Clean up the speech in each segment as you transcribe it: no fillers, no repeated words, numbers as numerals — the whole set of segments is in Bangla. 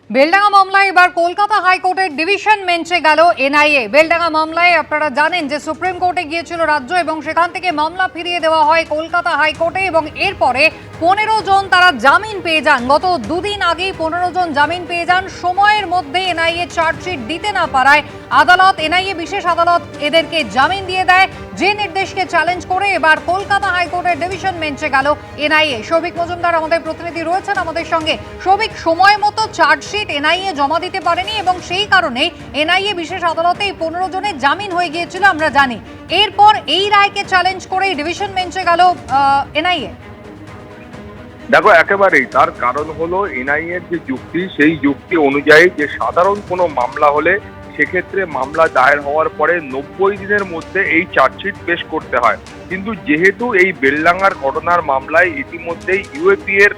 বেলডাঙ্গা মামলায় এবার কলকাতা হাইকোর্টের ডিভিশন বেঞ্চে গেল এনআইএ। বেলডাঙ্গা মামলায় আপনারা জানেন যে সুপ্রিম কোর্টে গিয়েছিল রাজ্য এবং সেখান থেকে মামলা ফিরিয়ে দেওয়া হয় কলকাতা হাইকোর্টে এবং এরপরে 15 জন তারা জামিন পেয়ে যান। গত দুদিন আগেই 15 জন জামিন পেয়ে যান। সময়ের মধ্যে এনআইএ চার্জশিট দিতে না পারায় এনআইএ বিশেষ আদালত এদেরকে জামিন দিয়ে দেয়। যে নির্দেশকে চ্যালেঞ্জ করে এবার কলকাতা হাইকোর্টের ডিভিশন বেঞ্চে গেল এনআইএ। সৌভিক মজুমদার আমাদের প্রতিনিধি রয়েছেন আমাদের সঙ্গে। সৌভিক, সময় মতো চার্জশিট এনআইএ জমা দিতে পারেনি এবং সেই কারণে এনআইএ বিশেষ আদালতে এই 15 জনের জামিন হয়ে গিয়েছিল আমরা জানি। এরপর এই রায়কে চ্যালেঞ্জ করে ডিভিশন বেঞ্চে গেল এনআইএ। দেখো, একেবারেই তার কারণ হলো এনআইএর যে যুক্তি, সেই যুক্তি অনুযায়ী যে সাধারণ কোনো মামলা হলে সেক্ষেত্রে মামলা দায়ের হওয়ার পরে 90 দিনের মধ্যে এই চার্জশিট পেশ করতে হয়। কিন্তু যেহেতু এই বেলডাঙ্গার ঘটনার মামলায় ইতিমধ্যেই ইউএপি এর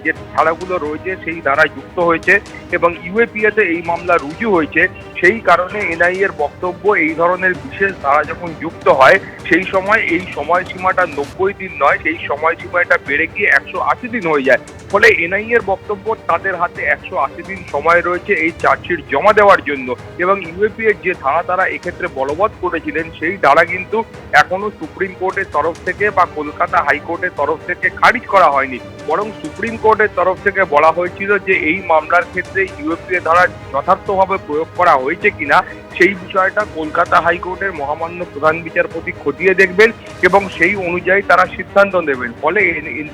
যে ধারাগুলো রয়েছে সেই ধারা যুক্ত হয়েছে এবং ইউএপিএতে এই মামলা রুজু হয়েছে, সেই কারণে এনআইএ এর বক্তব্য এই ধরনের বিশেষ ধারা যখন যুক্ত হয় সেই সময় এই সময়সীমাটা 90 দিন নয়, সেই সময়সীমাটা বেড়ে গিয়ে 180 দিন হয়ে যায়। ফলে এনআইএ এর বক্তব্য তাদের হাতে 180 দিন সময় রয়েছে এই চার্জশিট জমা দেওয়ার জন্য এবং ইউএপি এর যে ধারা তারা এক্ষেত্রে বলবৎ করেছিলেন সেই ধারা কিন্তু এখনো সুপ্রিম কোর্টের তরফ থেকে বা কলকাতা হাইকোর্টের তরফ থেকে খারিজ করা হয়নি, বরং সুপ্রিম কোর্টের তরফ থেকে বলা হয়েছিল যে এই মামলার ক্ষেত্রে ইউএপি এর ধারা যথার্থভাবে প্রয়োগ করা হয়েছে কিনা সেই বিষয়টা কলকাতা হাইকোর্টের মহামান্য প্রধান বিচারপতি খতিয়ে দেখবেন এবং সেই অনুযায়ী তারা সিদ্ধান্ত নেবেন।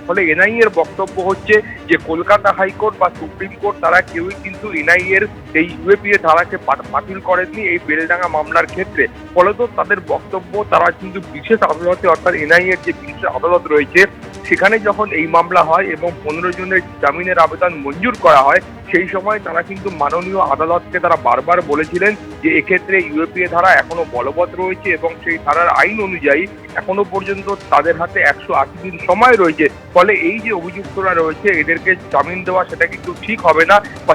ফলে এনআইএ এর বক্তব্য হচ্ছে যে কলকাতা হাইকোর্ট বা সুপ্রিম কোর্ট তারা কেউই কিন্তু এনআইএ এর এই ইউএপি এর ধারাকে বাতিল করেননি এই বেলডাঙ্গা মামলার ক্ষেত্রে। ফলত তাদের বক্তব্য তারা কিন্তু বিশেষ আদালতে, অর্থাৎ এনআইএ এর যে বিশেষ আদালত রয়েছে সেখানে যখন এই মামলা হয় এবং 15 জনের জামিনের আবেদন মঞ্জুর করা হয় সেই সময় তারা কিন্তু মাননীয় আদালতকে তারা বারবার বলেছিলেন যে এক্ষেত্রে ইউএপিএ ধারা এখনো বলবৎ রয়েছে এবং সেই ধারার আইন অনুযায়ী এখনো পর্যন্ত তাদের হাতে 180 দিন সময় রয়েছে। ফলে এই যে অভিযুক্তরা রয়েছে এদেরকে জামিন দেওয়া সেটা কিন্তু ঠিক হবে না বা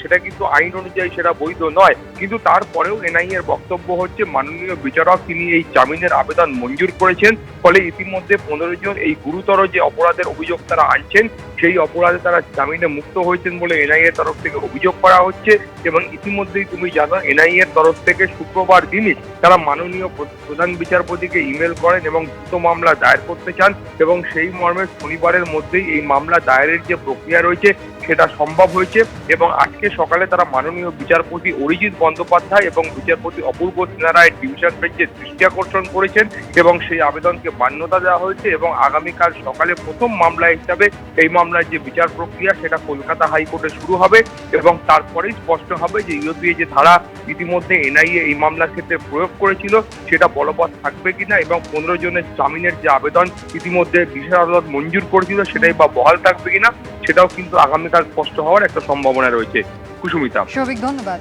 সেটা কিন্তু আইন অনুযায়ী সেটা বৈধ নয়। কিন্তু তারপরেও এনআইএ এর বক্তব্য হচ্ছে মাননীয় বিচারক তিনি এই জামিনের আবেদন মঞ্জুর করেছেন। ফলে ইতিমধ্যে 15 জন এই গুরুতর যে অপরাধের অভিযোগ তারা আনছেন সেই অপরাধে তারা জামিনে মুক্ত হয়েছেন বলে এনআইএ এর তরফ থেকে অভিযোগ করা হচ্ছে এবং ইতিমধ্যেই তুমি জানো এনআইএ এর তরফ থেকে শুক্রবার দিনই তারা মাননীয় প্রধান বিচারপতিকে ইমেল করেন এবং দ্রুত মামলা দায়ের করতে চান এবং সেই মর্মে শনিবারের মধ্যেই এই মামলা দায়েরের যে প্রক্রিয়া রয়েছে সেটা সম্ভব হয়েছে এবং আজকে সকালে তারা মাননীয় বিচারপতি অরিজিৎ বন্দ্যোপাধ্যায় এবং বিচারপতি অপূর্ব সিনহা রায়ের ডিভিশন বেঞ্চে দৃষ্টি আকর্ষণ করেছেন এবং সেই আবেদনকে মান্যতা দেওয়া হয়েছে এবং আগামীকাল সকালে প্রথম মামলা হিসাবে এই মামলার যে বিচার প্রক্রিয়া সেটা কলকাতা হাইকোর্টে শুরু হবে এবং তারপরেই স্পষ্ট হবে যে ইউএপিএ যে ধারা ইতিমধ্যে এনআইএ এই মামলার ক্ষেত্রে প্রয়োগ করেছিল সেটা বলবৎ থাকবে কিনা এবং 15 জনের জামিনের যে আবেদন ইতিমধ্যে বিশেষ আদালত মঞ্জুর করেছিল সেটাই বা বহাল থাকবে কিনা সেটাও কিন্তু আগামীকাল স্পষ্ট হওয়ার একটা সম্ভাবনা রয়েছে। কুসুমিতা। সৌভিক, ধন্যবাদ।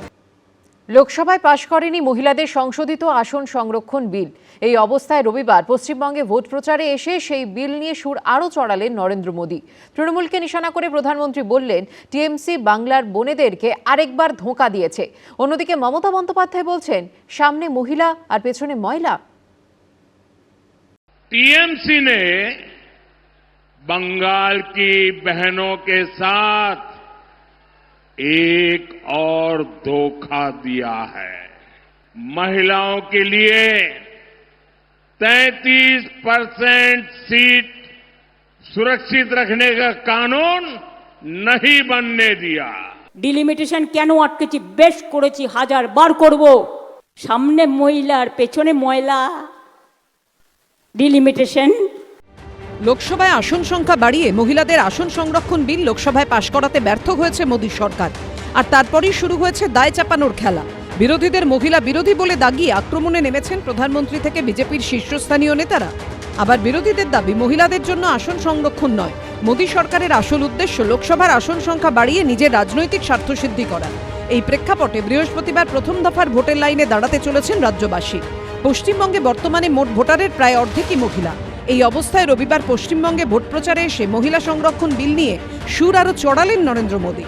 লোকসভায় পাশ করেনি মহিলাদের সংশোধিত আসন সংরক্ষণ বিল। এই অবস্থায় রবিবার পশ্চিমবঙ্গে ভোট প্রচারে এসে সেই বিল নিয়ে সুর আরও চড়ালেন নরেন্দ্র মোদী। তৃণমূলকে নিশানা করে প্রধানমন্ত্রী বললেন টিএমসি বাংলার বোনেদেরকে আরেকবার ধোঁকা দিয়েছে। অন্যদিকে মমতা বন্দ্যোপাধ্যায় বলছেন সামনে মহিলা আর পেছনে ময়লা। टीएमसी ने बंगाल की बहनों के साथ एक और धोखा दिया है। महिलाओं के लिए 33% सीट सुरक्षित रखने का कानून नहीं बनने दिया। ডিলিমিটেশন কেন আটকেছি বেশ করেছি, হাজার বার করব। সামনে মহিলা আর পেছনে ময়লা। ডিলিমিটেশন। লোকসভায় আসন সংখ্যা বাড়িয়ে মহিলাদের আসন সংরক্ষণ বিল লোকসভায় পাশ করাতে ব্যর্থ হয়েছে মোদী সরকার। আর তারপরেই শুরু হয়েছে দায় চাপানোর খেলা। বিরোধীদের মহিলা বিরোধী বলে দাগিয়ে আক্রমণে নেমেছেন প্রধানমন্ত্রী থেকে বিজেপির শীর্ষস্থানীয় নেতারা। আবার বিরোধীদের দাবি মহিলাদের জন্য আসন সংরক্ষণ নয়, মোদী সরকারের আসল উদ্দেশ্য লোকসভার আসন সংখ্যা বাড়িয়ে নিজের রাজনৈতিক স্বার্থসিদ্ধি করা। এই প্রেক্ষাপটে বৃহস্পতিবার প্রথম দফার ভোটের লাইনে দাঁড়াতে চলেছেন রাজ্যবাসী। পশ্চিমবঙ্গে বর্তমানে মোট ভোটারের প্রায় অর্ধেকই মহিলা। এই অবস্থায় রবিবার পশ্চিমবঙ্গে ভোট প্রচারে এসে মহিলা সংরক্ষণ বিল নিয়ে সুর আরো চড়ালেন নরেন্দ্র মোদী।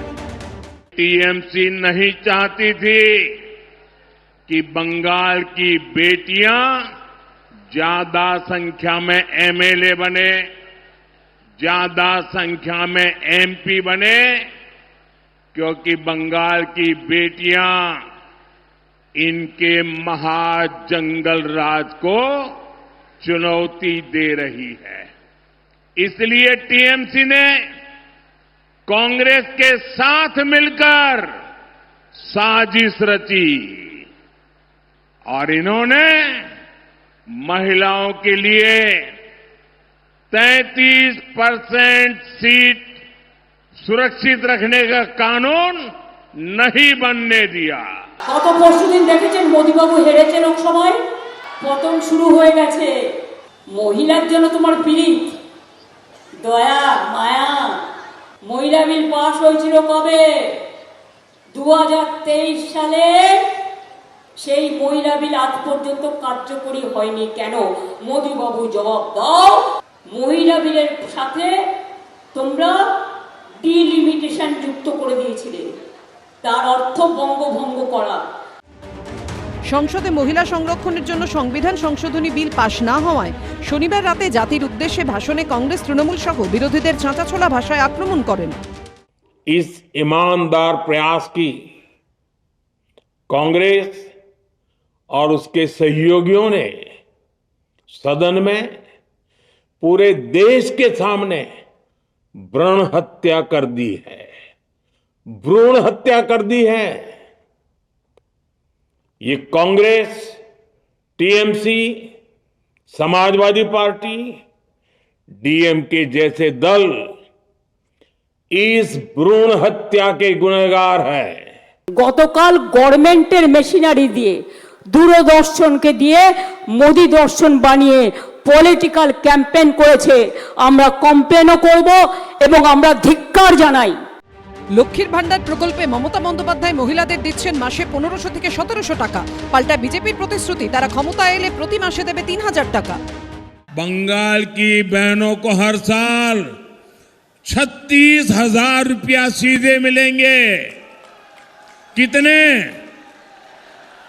टीएमसी नहीं चाहती थी कि बंगाल की बेटियां ज्यादा संख्या में एमएलए बने, ज्यादा संख्या में एमपी बने, क्योंकि बंगाल की बेटियां इनके महाजंगल राज को चुनौती दे रही है। इसलिए टीएमसी ने कांग्रेस के साथ मिलकर साजिश रची और इन्होंने महिलाओं के लिए 33% सीट सुरक्षित रखने का कानून नहीं बनने दिया। গত পরশুদিন দেখেছেন মোদিবাবু হেরেছে লোকসভায়, পতন শুরু হয়ে গেছে। মহিলার জন্য তোমার পীড়িত, দয়া মায়া। মহিলা বিল পাশ হয়েছিল কবে? 2023 সালে। সেই মহিলা বিল আজ পর্যন্ত কার্যকরী হয়নি কেন? মোদিবাবু জবাব দাও। মহিলা বিলের সাথে তোমরা ডিলিমিটেশন যুক্ত করে দিয়েছিলে, তার অর্থ বঙ্গভঙ্গ করা। সংসদে মহিলা সংরক্ষণের জন্য সংবিধান সংশোধনী বিল পাশ না হওয়ায় শনিবার রাতে জাতির উদ্দেশ্যে ভাষণে কংগ্রেস তৃণমূল সহ বিরোধীদের চাঁচাছোলা ভাষায় আক্রমণ করেন। इस ईमानदार प्रयास की कांग्रेस और उसके सहयोगियों ने सदन में पूरे देश के सामने भ्रूण हत्या कर दी है, भ्रूण हत्या कर दी है। ये Congress, TMC, Samajwadi party, DMK जैसे दल इस भ्रूण हत्या के गुनहगार है। গতকাল গভর্নমেন্টের মেশিনারি দিয়ে, দূরদর্শনকে দিয়ে মোদি দর্শন বানিয়ে পলিটিক্যাল ক্যাম্পেইন করেছে। আমরা কমপ্লেনও করব এবং আমরা ধিক্কার জানাই। লক্ষ্মীর ভান্ডার প্রকল্পে মমতা বন্দ্যোপাধ্যায় মহিলাদের দিচ্ছেন মাসে 1500 থেকে 1700 টাকা। পাল্টা বিজেপির প্রতিশ্রুতি, তারা ক্ষমতায় এলে প্রতি মাসে দেবে 3000 টাকা। बंगाल की बहनों को हर साल 36,000 रुपया सीधे मिलेंगे। कितने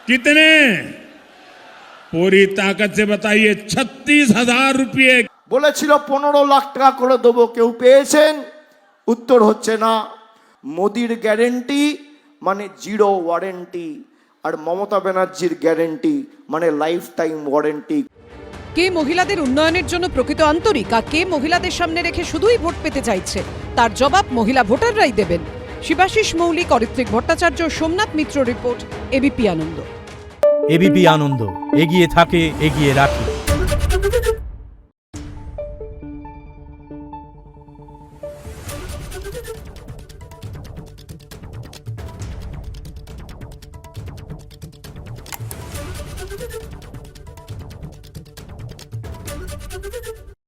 कितने पूरी ताकत से बताइए। 36,000 रुपये। বলেছিল 15 লাখ টাকা করে দেবো, কেউ পেয়েছেন? উত্তর হচ্ছে না। মোদির গ্যারেন্টি মানে জিরো ওয়ারেন্টি, আর মমতা ব্যানার্জির গ্যারেন্টি মানে লাইফ টাইম ওয়ারেন্টি। কে মহিলাদের উন্নয়নের জন্য প্রকৃত আন্তরিক, আর কে মহিলাদের সামনে রেখে শুধুই ভোট পেতে চাইছে, তার জবাব মহিলা ভোটাররাই দেবেন। শিবাশিস মৌলিক, অরিত্রিক ভট্টাচার্য, সোমনাথ মিত্র রিপোর্ট, এবিপি আনন্দ। এবিপি আনন্দ, এগিয়ে থাকে, এগিয়ে রাখে।